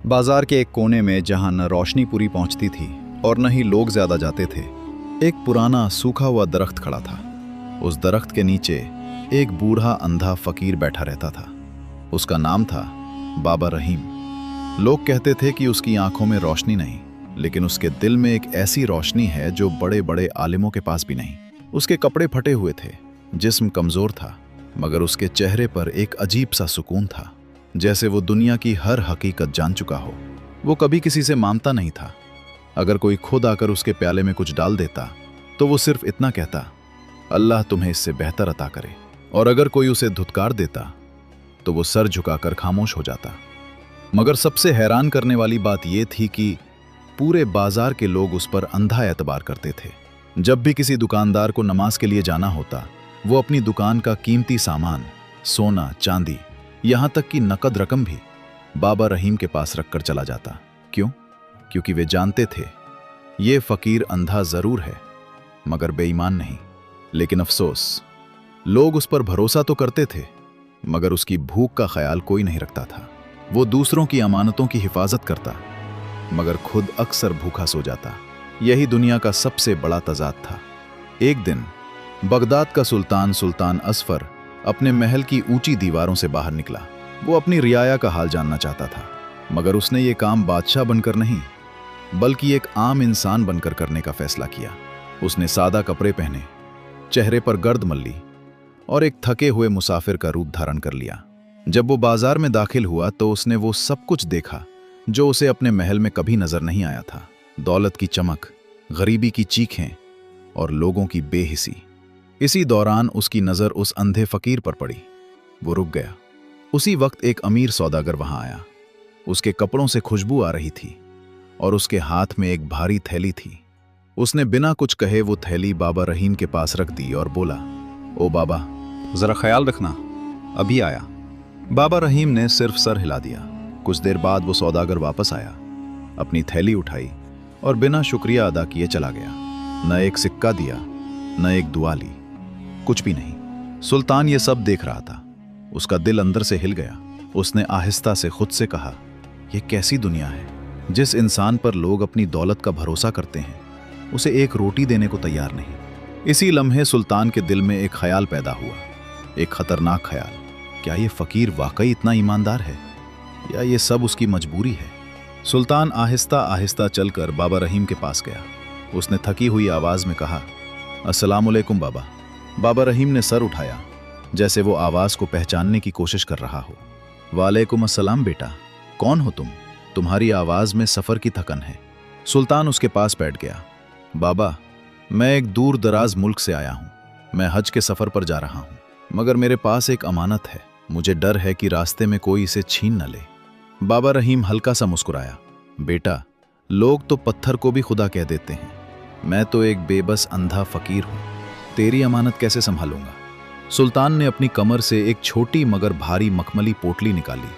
बाजार के एक कोने में जहां न रोशनी पूरी पहुंचती थी और न ही लोग ज्यादा जाते थे, एक पुराना सूखा हुआ दरख्त खड़ा था। उस दरख्त के नीचे एक बूढ़ा अंधा फकीर बैठा रहता था। उसका नाम था बाबा रहीम। लोग कहते थे कि उसकी आंखों में रोशनी नहीं, लेकिन उसके दिल में एक ऐसी रोशनी है जो बड़े बड़े आलिमों के पास भी नहीं। उसके कपड़े फटे हुए थे, जिस्म कमजोर था, मगर उसके चेहरे पर एक अजीब सा सुकून था, जैसे वो दुनिया की हर हकीकत जान चुका हो। वो कभी किसी से मांगता नहीं था। अगर कोई खुद आकर उसके प्याले में कुछ डाल देता तो वो सिर्फ इतना कहता, अल्लाह तुम्हें इससे बेहतर अता करे। और अगर कोई उसे धुतकार देता तो वो सर झुकाकर खामोश हो जाता। मगर सबसे हैरान करने वाली बात यह थी कि पूरे बाजार के लोग उस पर अंधा एतबार करते थे। जब भी किसी दुकानदार को नमाज के लिए जाना होता, वो अपनी दुकान का कीमती सामान, सोना चांदी, यहां तक कि नकद रकम भी बाबा रहीम के पास रखकर चला जाता। क्यों? क्योंकि वे जानते थे ये फकीर अंधा जरूर है मगर बेईमान नहीं। लेकिन अफसोस, लोग उस पर भरोसा तो करते थे मगर उसकी भूख का ख्याल कोई नहीं रखता था। वो दूसरों की अमानतों की हिफाजत करता मगर खुद अक्सर भूखा सो जाता। यही दुनिया का सबसे बड़ा तजाद था। एक दिन बगदाद का सुल्तान असफर अपने महल की ऊंची दीवारों से बाहर निकला। वो अपनी रियाया का हाल जानना चाहता था, मगर उसने ये काम बादशाह बनकर नहीं बल्कि एक आम इंसान बनकर करने का फैसला किया। उसने सादा कपड़े पहने, चेहरे पर गर्द मल्ली और एक थके हुए मुसाफिर का रूप धारण कर लिया। जब वो बाजार में दाखिल हुआ तो उसने वो सब कुछ देखा जो उसे अपने महल में कभी नजर नहीं आया था। दौलत की चमक, गरीबी की चीखें और लोगों की बेहिसी। इसी दौरान उसकी नजर उस अंधे फकीर पर पड़ी। वो रुक गया। उसी वक्त एक अमीर सौदागर वहां आया। उसके कपड़ों से खुशबू आ रही थी और उसके हाथ में एक भारी थैली थी। उसने बिना कुछ कहे वो थैली बाबा रहीम के पास रख दी और बोला, ओ बाबा, जरा ख्याल रखना, अभी आया। बाबा रहीम ने सिर्फ सर हिला दिया। कुछ देर बाद वो सौदागर वापस आया, अपनी थैली उठाई और बिना शुक्रिया अदा किए चला गया। न एक सिक्का दिया, न एक दुआ ली, कुछ भी नहीं। सुल्तान ये सब देख रहा था। उसका दिल अंदर से हिल गया। उसने आहिस्ता से खुद से कहा, यह कैसी दुनिया है जिस इंसान पर लोग अपनी दौलत का भरोसा करते हैं, उसे एक रोटी देने को तैयार नहीं। इसी लम्हे सुल्तान के दिल में एक ख्याल पैदा हुआ, एक खतरनाक ख्याल। क्या ये फकीर वाकई इतना ईमानदार है या ये सब उसकी मजबूरी है? सुल्तान आहिस्ता आहिस्ता चलकर बाबा रहीम के पास गया। उसने थकी हुई आवाज में कहा, अस्सलामुअलैकुम बाबा। बाबा रहीम ने सर उठाया, जैसे वो आवाज को पहचानने की कोशिश कर रहा हो। वालेकुम अस्सलाम बेटा, कौन हो तुम? तुम्हारी आवाज में सफर की थकन है। सुल्तान उसके पास बैठ गया। बाबा, मैं एक दूर दराज मुल्क से आया हूं। मैं हज के सफर पर जा रहा हूं, मगर मेरे पास एक अमानत है। मुझे डर है कि रास्ते में कोई इसे छीन न ले। बाबा रहीम हल्का सा मुस्कुराया। बेटा, लोग तो पत्थर को भी खुदा कह देते हैं। मैं तो एक बेबस अंधा फकीर हूं। तेरी अमानत कैसे संभालूंगा? सुल्तान ने अपनी कमर से एक छोटी मगर भारी मखमली पोटली निकाली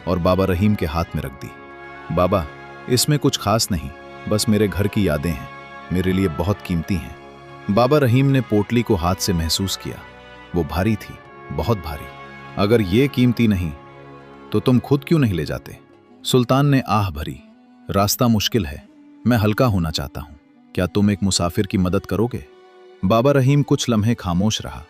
और बाबा रहीम के हाथ में रख दी। बाबा, इसमें कुछ खास नहीं, बस मेरे घर की यादें हैं, मेरे लिए बहुत कीमती हैं। बाबा रहीम ने पोटली को हाथ से महसूस किया। वो भारी थी, बहुत भारी। अगर ये कीमती नहीं तो तुम खुद क्यों नहीं ले जाते? सुल्तान ने आह भरी। रास्ता मुश्किल है, मैं हल्का होना चाहता हूं। क्या तुम एक मुसाफिर की मदद करोगे? बाबा रहीम कुछ लम्हे खामोश रहा।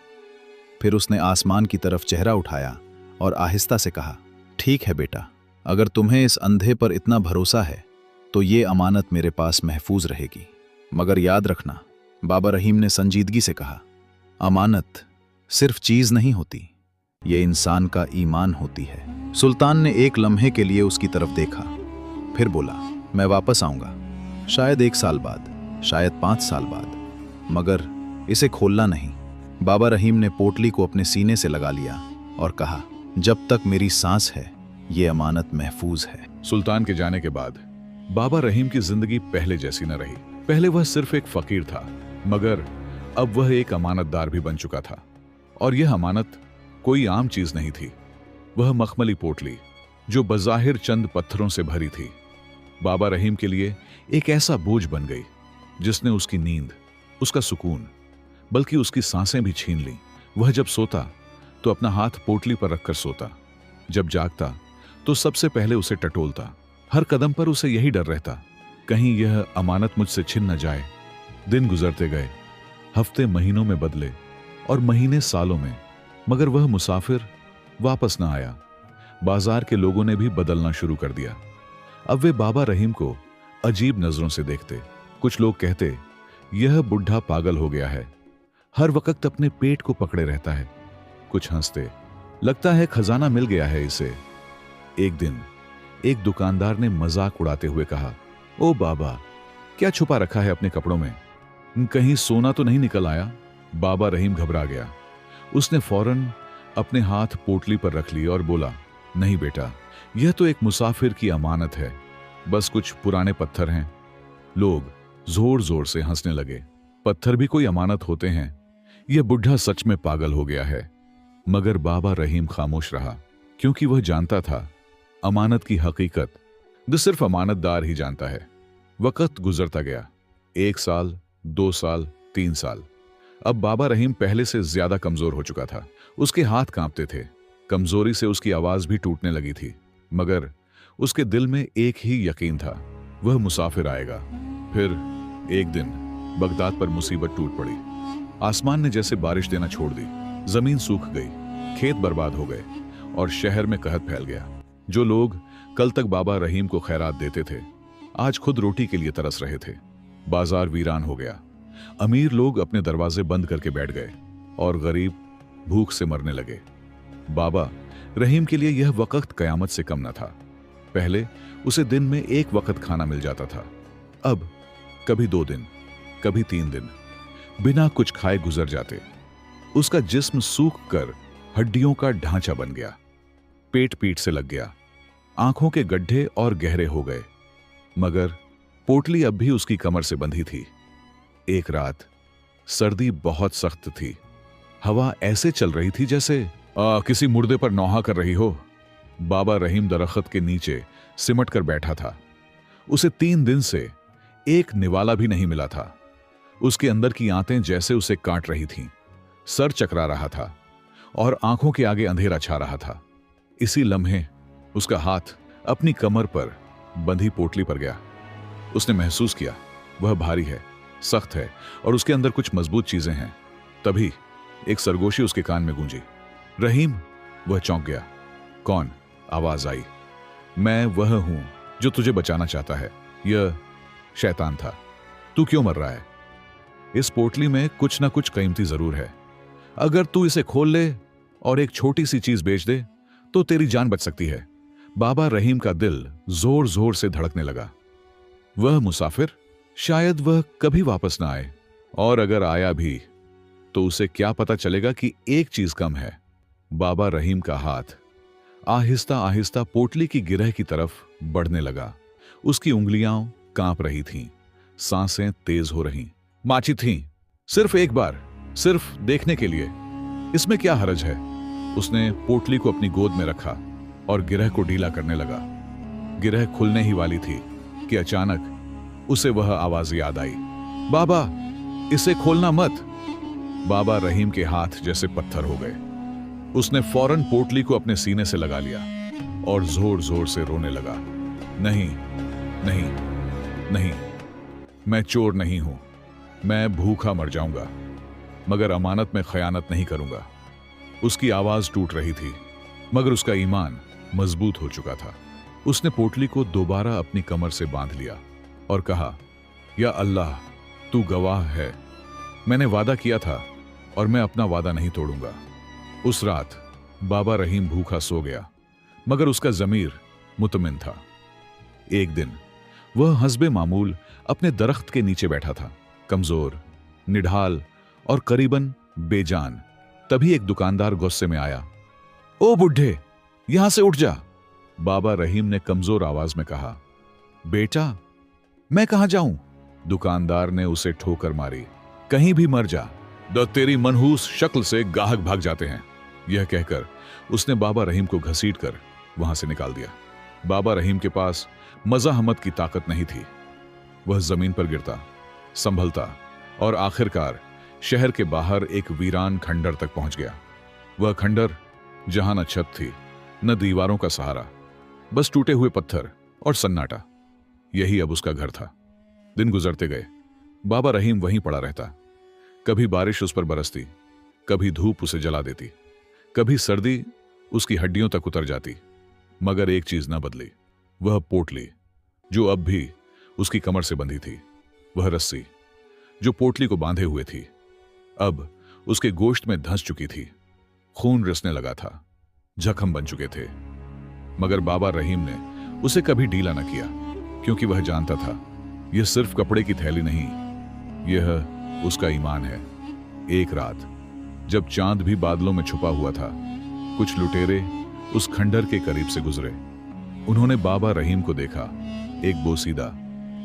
फिर उसने आसमान की तरफ चेहरा उठाया और आहिस्ता से कहा, ठीक है बेटा, अगर तुम्हें इस अंधे पर इतना भरोसा है तो ये अमानत मेरे पास महफूज रहेगी। मगर याद रखना, बाबा रहीम ने संजीदगी से कहा, अमानत सिर्फ चीज नहीं होती, ये इंसान का ईमान होती है। सुल्तान ने एक लम्हे के लिए उसकी तरफ देखा, फिर बोला, मैं वापस आऊंगा, शायद 1 साल बाद, शायद 5 साल बाद, मगर इसे खोलना नहीं। बाबा रहीम ने पोटली को अपने सीने से लगा लिया और कहा, जब तक मेरी सांस है ये अमानत महफूज है। सुल्तान के जाने के बाद बाबा रहीम की जिंदगी पहले जैसी न रही। पहले वह सिर्फ एक फकीर था, मगर अब वह एक अमानतदार भी बन चुका था। और यह अमानत कोई आम चीज नहीं थी। वह मखमली पोटली, जो बज़ाहिर चंद पत्थरों से भरी थी, बाबा रहीम के लिए एक ऐसा बोझ बन गई जिसने उसकी नींद, उसका सुकून, बल्कि उसकी सांसें भी छीन ली। वह जब सोता तो अपना हाथ पोटली पर रखकर सोता, जब जागता तो सबसे पहले उसे टटोलता हर कदम पर उसे यही डर रहता, कहीं यह अमानत मुझसे छिन न जाए। दिन गुजरते गए, हफ्ते महीनों में बदले और महीने सालों में, मगर वह मुसाफिर वापस न आया। बाजार के लोगों ने भी बदलना शुरू कर दिया। अब वे बाबा रहीम को अजीब नजरों से देखते। कुछ लोग कहते, यह बुढ़ा पागल हो गया है, हर वक्त अपने पेट को पकड़े रहता है। कुछ हंसते, लगता है खजाना मिल गया है इसे। एक दिन एक दुकानदार ने मजाक उड़ाते हुए कहा, ओ बाबा, क्या छुपा रखा है अपने कपड़ों में? कहीं सोना तो नहीं निकल आया? बाबा रहीम घबरा गया। उसने फौरन अपने हाथ पोटली पर रख ली और बोला, नहीं बेटा, यह तो एक मुसाफिर की अमानत है, बस कुछ पुराने पत्थर हैं। लोग जोर जोर से हंसने लगे। पत्थर भी कोई अमानत होते हैं? यह बुढ़ा सच में पागल हो गया है। मगर बाबा रहीम खामोश रहा, क्योंकि वह जानता था अमानत की हकीकत जो सिर्फ अमानतदार ही जानता है। वक्त गुजरता गया, 1 साल, 2 साल, 3 साल। अब बाबा रहीम पहले से ज्यादा कमजोर हो चुका था। उसके हाथ कांपते थे, कमजोरी से उसकी आवाज भी टूटने लगी थी। मगर उसके दिल में एक ही यकीन था, वह मुसाफिर आएगा। फिर एक दिन बगदाद पर मुसीबत टूट पड़ी। आसमान ने जैसे बारिश देना छोड़ दी। जमीन सूख गई, खेत बर्बाद हो गए और शहर में कहत फैल गया। जो लोग कल तक बाबा रहीम को खैरात देते थे, आज खुद रोटी के लिए तरस रहे थे। बाजार वीरान हो गया। अमीर लोग अपने दरवाजे बंद करके बैठ गए और गरीब भूख से मरने लगे। बाबा रहीम के लिए यह वक्त कयामत से कम न था। पहले उसे दिन में 1 वक्त खाना मिल जाता था, अब कभी 2 दिन, कभी 3 दिन बिना कुछ खाए गुजर जाते। उसका जिस्म सूख कर हड्डियों का ढांचा बन गया, पेट पीठ से लग गया, आंखों के गड्ढे और गहरे हो गए। मगर पोटली अब भी उसकी कमर से बंधी थी। एक रात सर्दी बहुत सख्त थी। हवा ऐसे चल रही थी जैसे किसी मुर्दे पर नौहा कर रही हो। बाबा रहीम दरख्त के नीचे सिमट कर बैठा था। उसे 3 दिन से एक निवाला भी नहीं मिला था। उसके अंदर की आंतें जैसे उसे काट रही थीं। सर चकरा रहा था और आंखों के आगे अंधेरा छा रहा था। इसी लम्हे उसका हाथ अपनी कमर पर बंधी पोटली पर गया। उसने महसूस किया वह भारी है, सख्त है और उसके अंदर कुछ मजबूत चीजें हैं। तभी एक सरगोशी उसके कान में गूंजी, रहीम। वह चौंक गया। कौन? आवाज आई, मैं वह हूं जो तुझे बचाना चाहता है। यह शैतान था। तू क्यों मर रहा है? इस पोटली में कुछ ना कुछ कीमती जरूर है। अगर तू इसे खोल ले और एक छोटी सी चीज बेच दे तो तेरी जान बच सकती है। बाबा रहीम का दिल जोर जोर से धड़कने लगा। वह मुसाफिर, शायद वह कभी वापस ना आए, और अगर आया भी तो उसे क्या पता चलेगा कि एक चीज कम है। बाबा रहीम का हाथ आहिस्ता आहिस्ता पोटली की गिरह की तरफ बढ़ने लगा। उसकी उंगलियां कांप रही थीं, सांसें तेज हो रहीं। माची थीं, सिर्फ एक बार, सिर्फ देखने के लिए। इसमें क्या हरज है? उसने पोटली को अपनी गोद में रखा और गिरह को ढीला करने लगा। गिरह खुलने ही वाली थी कि अचानक उसे वह आवाज याद आई, बाबा, इसे खोलना मत। बाबा रहीम के हाथ जैसे पत्थर हो गए। उसने फौरन पोटली को अपने सीने से लगा लिया और जोर जोर से रोने लगा। नहीं, नहीं, नहीं, मैं चोर नहीं हूं। मैं भूखा मर जाऊंगा, मगर अमानत में खयानत नहीं करूंगा। उसकी आवाज टूट रही थी, मगर उसका ईमान मजबूत हो चुका था। उसने पोटली को दोबारा अपनी कमर से बांध लिया और कहा, या अल्लाह, तू गवाह है, मैंने वादा किया था और मैं अपना वादा नहीं तोड़ूंगा। उस रात बाबा रहीम भूखा सो गया, मगर उसका जमीर मुतमिन था। एक दिन वह हस्बे मामूल अपने दरख्त के नीचे बैठा था, कमजोर, निढाल और करीबन बेजान। तभी एक दुकानदार गुस्से में आया, ओ बुढ़े, यहां से उठ जा। बाबा रहीम ने कमजोर आवाज में कहा, बेटा, मैं कहां जाऊं? दुकानदार ने उसे ठोकर मारी, कहीं भी मर जा। तेरी मनहूस शक्ल से गाहक भाग जाते हैं। यह कहकर उसने बाबा रहीम को घसीटकर वहां से निकाल दिया। बाबा रहीम के पास मज़ाहमत की ताकत नहीं थी। वह जमीन पर गिरता, संभलता और आखिरकार शहर के बाहर एक वीरान खंडर तक पहुंच गया। वह खंडर जहां न छत थी, न दीवारों का सहारा, बस टूटे हुए पत्थर, और सन्नाटा। यही अब उसका घर था। दिन गुजरते गए। बाबा रहीम वहीं पड़ा रहता। कभी बारिश उस पर बरसती, कभी धूप उसे जला देती, कभी सर्दी उसकी हड्डियों तक उतर जाती, मगर एक चीज न बदली, वह पोटली जो अब भी उसकी कमर से बंधी थी। वह रस्सी जो पोटली को बांधे हुए थी अब उसके गोश्त में धंस चुकी थी। खून रिसने लगा था, जख्म बन चुके थे, मगर बाबा रहीम ने उसे कभी ढीला न किया, क्योंकि वह जानता था यह सिर्फ कपड़े की थैली नहीं, यह उसका ईमान है। एक रात जब चांद भी बादलों में छुपा हुआ था, कुछ लुटेरे उस खंडर के करीब से गुजरे। उन्होंने बाबा रहीम को देखा, एक बोसीदा,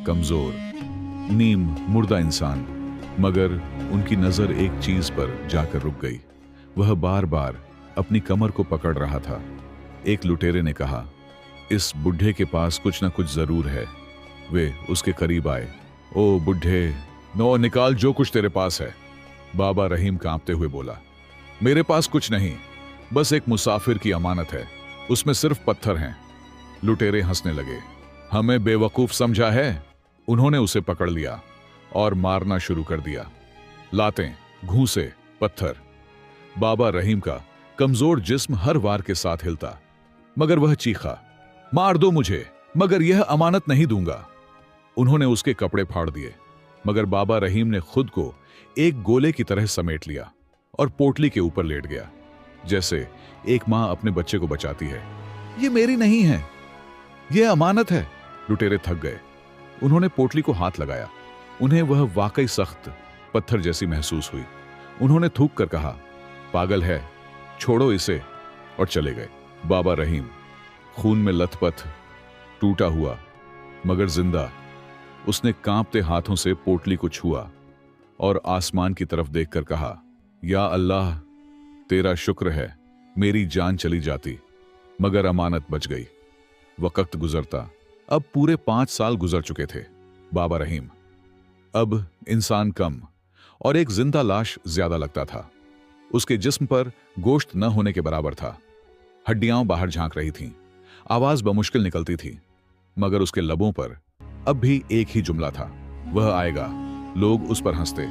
कमजोर, नीम मुर्दा इंसान, मगर उनकी नजर एक चीज पर जाकर रुक गई। वह बार बार अपनी कमर को पकड़ रहा था। एक लुटेरे ने कहा, इस बुढ़े के पास कुछ ना कुछ जरूर है। वे उसके करीब आए। ओ बुढ़े, नो निकाल जो कुछ तेरे पास है। बाबा रहीम कांपते हुए बोला, मेरे पास कुछ नहीं, बस एक मुसाफिर की अमानत है, उसमें सिर्फ पत्थर हैं। लुटेरे हंसने लगे। हमें बेवकूफ समझा है? उन्होंने उसे पकड़ लिया और मारना शुरू कर दिया। लातें, घूंसे, पत्थर। बाबा रहीम का कमजोर जिस्म हर वार के साथ हिलता, मगर वह चीखा, मार दो मुझे, मगर यह अमानत नहीं दूंगा। उन्होंने उसके कपड़े फाड़ दिए, मगर बाबा रहीम ने खुद को एक गोले की तरह समेट लिया और पोटली के ऊपर लेट गया, जैसे एक मां अपने बच्चे को बचाती है। यह मेरी नहीं है, यह अमानत है। लुटेरे थक गए। उन्होंने पोटली को हाथ लगाया। उन्हें वह वाकई सख्त पत्थर जैसी महसूस हुई। उन्होंने थूक कर कहा, पागल है, छोड़ो इसे, और चले गए। बाबा रहीम खून में लथपथ, टूटा हुआ मगर जिंदा, उसने कांपते हाथों से पोटली को छुआ और आसमान की तरफ देखकर कहा, या अल्लाह, तेरा शुक्र है, मेरी जान चली जाती मगर अमानत बच गई। वक्त गुजरता। अब पूरे 5 साल गुजर चुके थे। बाबा रहीम अब इंसान कम और एक जिंदा लाश ज्यादा लगता था। उसके जिस्म पर गोश्त न होने के बराबर था। हड्डियां बाहर झांक रही थीं, आवाज बमुश्किल निकलती थी, मगर उसके लबों पर अब भी एक ही जुमला था, वह आएगा। लोग उस पर हंसते।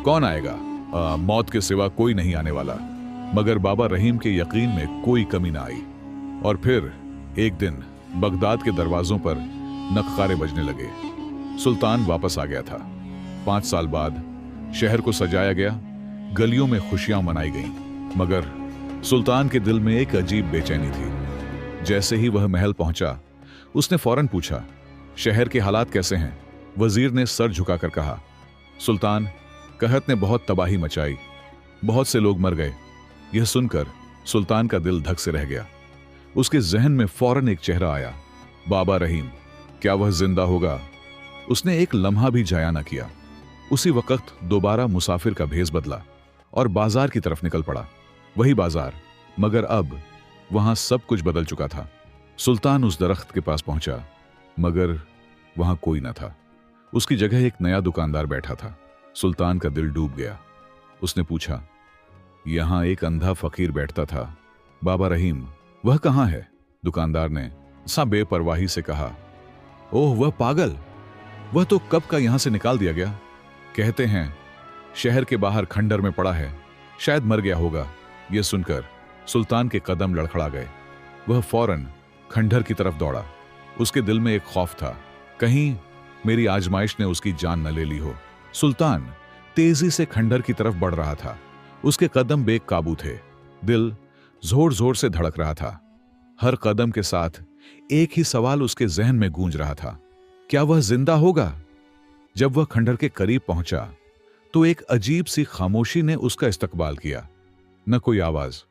कौन आएगा? मौत के सिवा कोई नहीं आने वाला। मगर बाबा रहीम के यकीन में कोई कमी ना आई। और फिर एक दिन बगदाद के दरवाजों पर नक्कारे बजने लगे। सुल्तान वापस आ गया था। 5 साल बाद शहर को सजाया गया, गलियों में खुशियां मनाई गईं, मगर सुल्तान के दिल में एक अजीब बेचैनी थी। जैसे ही वह महल पहुंचा, उसने फौरन पूछा, शहर के हालात कैसे हैं? वजीर ने सर झुकाकर कहा, सुल्तान, कहत ने बहुत तबाही मचाई, बहुत से लोग मर गए। यह सुनकर सुल्तान का दिल धक से रह गया। उसके जहन में फौरन एक चेहरा आया, बाबा रहीम। क्या वह जिंदा होगा? उसने एक लम्हा भी जाया न किया। उसी वक्त दोबारा मुसाफिर का भेस बदला और बाजार की तरफ निकल पड़ा। वही बाजार, मगर अब वहां सब कुछ बदल चुका था। सुल्तान उस दरख्त के पास पहुंचा, मगर वहां कोई न था। उसकी जगह एक नया दुकानदार बैठा था। सुल्तान का दिल डूब गया। उसने पूछा, यहां एक अंधा फकीर बैठता था, बाबा रहीम, वह कहां है? दुकानदार ने सा बेपरवाही से कहा, ओह वह पागल, वह तो कब का यहां से निकाल दिया गया। कहते हैं शहर के बाहर खंडर में पड़ा है, शायद मर गया होगा। यह सुनकर सुल्तान के कदम लड़खड़ा गए। वह फौरन खंडर की तरफ दौड़ा। उसके दिल में एक खौफ था, कहीं मेरी आजमाइश ने उसकी जान न ले ली हो। सुल्तान तेजी से खंडर की तरफ बढ़ रहा था। उसके कदम बेकाबू थे, दिल जोर जोर से धड़क रहा था। हर कदम के साथ एक ही सवाल उसके जहन में गूंज रहा था, क्या वह जिंदा होगा? जब वह खंडर के करीब पहुंचा तो एक अजीब सी खामोशी ने उसका इस्तकबाल किया। न कोई आवाज,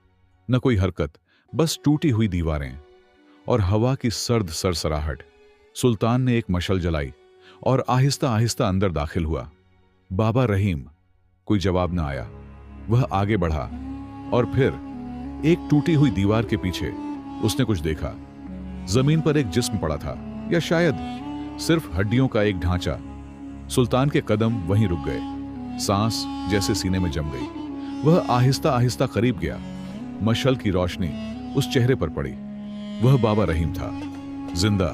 न कोई हरकत, बस टूटी हुई दीवारें और हवा की सर्द सरसराहट। सुल्तान ने एक मशल जलाई और आहिस्ता आहिस्ता अंदर दाखिल हुआ। बाबा रहीम। कोई जवाब न आया। वह आगे बढ़ा और फिर एक टूटी हुई दीवार के पीछे उसने कुछ देखा। जमीन पर एक जिस्म पड़ा था, या शायद सिर्फ हड्डियों का एक ढांचा। सुल्तान के कदम वहीं रुक गए, सांस जैसे सीने में जम गई। वह आहिस्ता आहिस्ता करीब गया। मशल की रोशनी उस चेहरे पर पड़ी। वह बाबा रहीम था, जिंदा,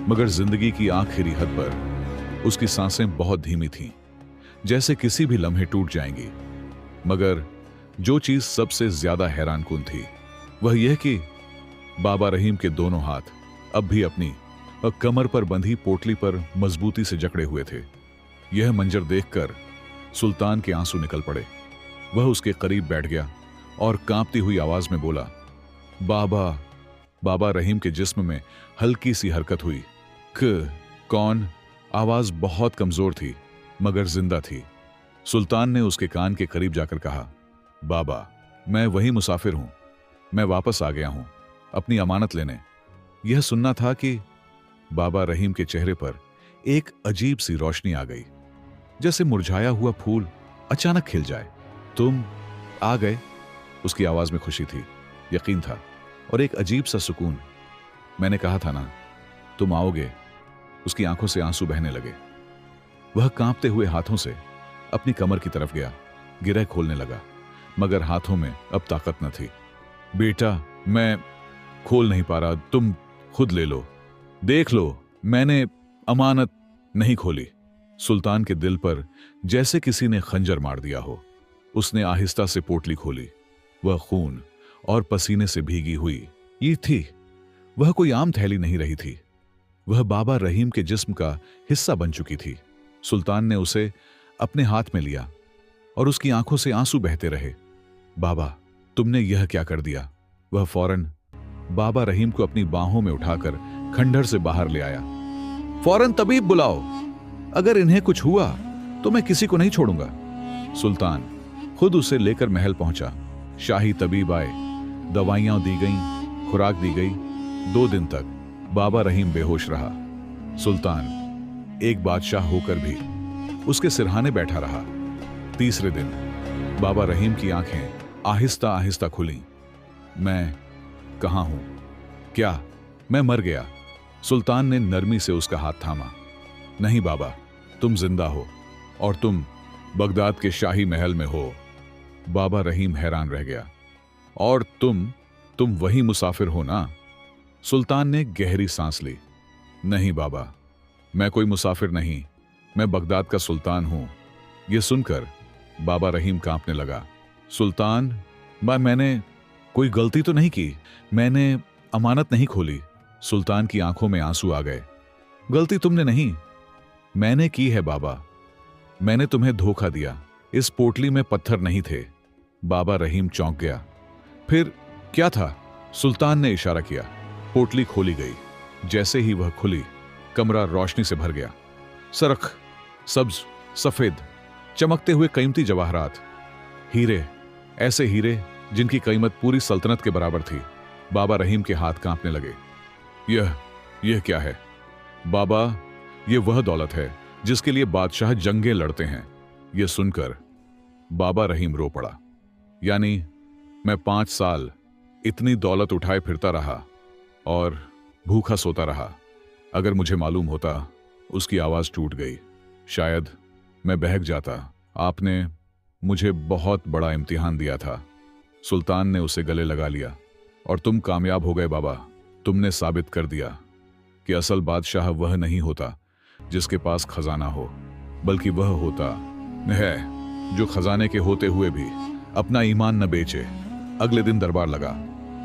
मगर जिंदगी की आखिरी हद पर उसकी सांसें बहुत धीमी थीं, जैसे किसी भी लम्हे टूट जाएंगी। मगर जो चीज सबसे ज्यादा हैरानकुन थी वह यह कि बाबा रहीम के दोनों हाथ अब भी अपनी कमर पर बंधी पोटली पर मजबूती से जकड़े हुए थे। यह मंजर देखकर सुल्तान के आंसू निकल पड़े। वह उसके करीब बैठ गया और कांपती हुई आवाज में बोला, बाबा। बाबा रहीम के जिस्म में हल्की सी हरकत हुई। कौन? आवाज बहुत कमजोर थी मगर जिंदा थी। सुल्तान ने उसके कान के करीब जाकर कहा, बाबा, मैं वही मुसाफिर हूं। मैं वापस आ गया हूं अपनी अमानत लेने। यह सुनना था कि बाबा रहीम के चेहरे पर एक अजीब सी रोशनी आ गई, जैसे मुरझाया हुआ फूल अचानक खिल जाए। तुम आ गए? उसकी आवाज में खुशी थी, यकीन था और एक अजीब सा सुकून। मैंने कहा था ना तुम आओगे। उसकी आंखों से आंसू बहने लगे। वह कांपते हुए हाथों से अपनी कमर की तरफ गया, गिरह खोलने लगा, मगर हाथों में अब ताकत न थी। बेटा, मैं खोल नहीं पा रहा, तुम खुद ले लो। देख लो, मैंने अमानत नहीं खोली। सुल्तान के दिल पर जैसे किसी ने खंजर मार दिया हो। उसने आहिस्ता से पोटली खोली। वह खून और पसीने से भीगी हुई ये थी। वह कोई आम थैली नहीं रही थी, वह बाबा रहीम के जिस्म का हिस्सा बन चुकी थी। सुल्तान ने उसे अपने हाथ में लिया और उसकी आंखों से आंसू बहते रहे। बाबा, तुमने यह क्या कर दिया? वह फौरन बाबा रहीम को अपनी बाहों में उठाकर खंडहर से बाहर ले आया। फौरन तबीब बुलाओ, अगर इन्हें कुछ हुआ तो मैं किसी को नहीं छोड़ूंगा। सुल्तान खुद उसे लेकर महल पहुंचा। शाही तबीब आए, दवाइयां दी गईं, खुराक दी गई। 2 दिन तक बाबा रहीम बेहोश रहा। सुल्तान एक बादशाह होकर भी उसके सिरहाने बैठा रहा। तीसरे दिन बाबा रहीम की आंखें आहिस्ता आहिस्ता खुलीं। मैं कहां हूं? क्या मैं मर गया? सुल्तान ने नरमी से उसका हाथ थामा। नहीं बाबा, तुम जिंदा हो और तुम बगदाद के शाही महल में हो। बाबा रहीम हैरान रह गया। और तुम वही मुसाफिर हो ना? सुल्तान ने गहरी सांस ली। नहीं बाबा, मैं कोई मुसाफिर नहीं, मैं बगदाद का सुल्तान हूं। यह सुनकर बाबा रहीम कांपने लगा। सुल्तान, मैंने कोई गलती तो नहीं की? मैंने अमानत नहीं खोली। सुल्तान की आंखों में आंसू आ गए। गलती तुमने नहीं, मैंने की है बाबा। मैंने तुम्हें धोखा दिया। इस पोटली में पत्थर नहीं थे। बाबा रहीम चौंक गया। फिर क्या था? सुल्तान ने इशारा किया। पोटली खोली गई। जैसे ही वह खुली, कमरा रोशनी से भर गया। सरख, सब्ज, सफेद, चमकते हुए कीमती जवाहरात, हीरे, ऐसे हीरे जिनकी कीमत पूरी सल्तनत के बराबर थी। बाबा रहीम के हाथ कांपने लगे। यह क्या है? बाबा, यह वह दौलत है जिसके लिए बादशाह जंगें लड़ते हैं। यह सुनकर बाबा रहीम रो पड़ा। यानी मैं 5 साल इतनी दौलत उठाए फिरता रहा और भूखा सोता रहा। अगर मुझे मालूम होता। उसकी आवाज टूट गई। शायद मैं बहक जाता। आपने मुझे बहुत बड़ा इम्तिहान दिया था। सुल्तान ने उसे गले लगा लिया। और तुम कामयाब हो गए बाबा। तुमने साबित कर दिया कि असल बादशाह वह नहीं होता जिसके पास खजाना हो, बल्कि वह होता है जो खजाने के होते हुए भी अपना ईमान न बेचे। अगले दिन दरबार लगा।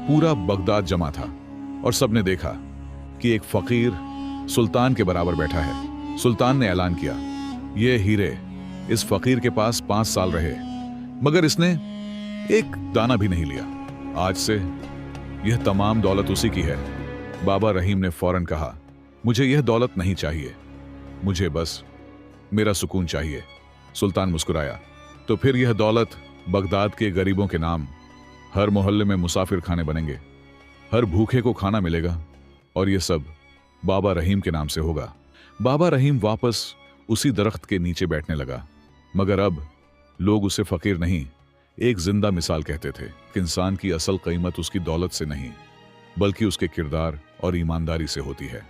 पूरा बगदाद जमा था और सबने देखा कि एक फकीर सुल्तान के बराबर बैठा है। सुल्तान ने ऐलान किया, ये हीरे इस फकीर के पास 5 साल रहे, मगर इसने एक दाना भी नहीं लिया। आज से यह तमाम दौलत उसी की है। बाबा रहीम ने फौरन कहा, मुझे यह दौलत नहीं चाहिए, मुझे बस मेरा सुकून चाहिए। सुल्तान मुस्कुराया। तो फिर यह दौलत बगदाद के गरीबों के नाम, हर मोहल्ले में मुसाफिर खाने बनेंगे, हर भूखे को खाना मिलेगा, और यह सब बाबा रहीम के नाम से होगा। बाबा रहीम वापस उसी दरख्त के नीचे बैठने लगा, मगर अब लोग उसे फकीर नहीं, एक जिंदा मिसाल कहते थे। इंसान की असल कीमत उसकी दौलत से नहीं, बल्कि उसके किरदार और ईमानदारी से होती है।